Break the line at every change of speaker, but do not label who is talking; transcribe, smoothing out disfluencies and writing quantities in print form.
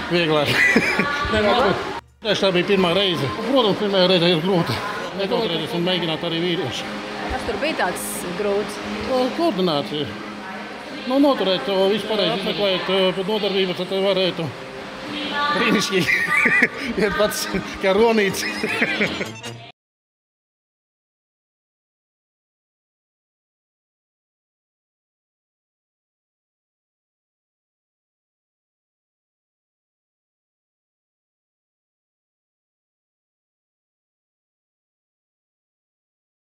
Vieglāk. Tā bija pirmā reize. Protams, pirmā reize ir grūta. Nekautrēties un mēģināt arī vīrieši.
Kas tur bija tāds grūts?
Koordinācija. Noturēt to visu pareizi, izmeklēt nodarbības, tad varētu brīnišķīgi iet pats kā ronīts.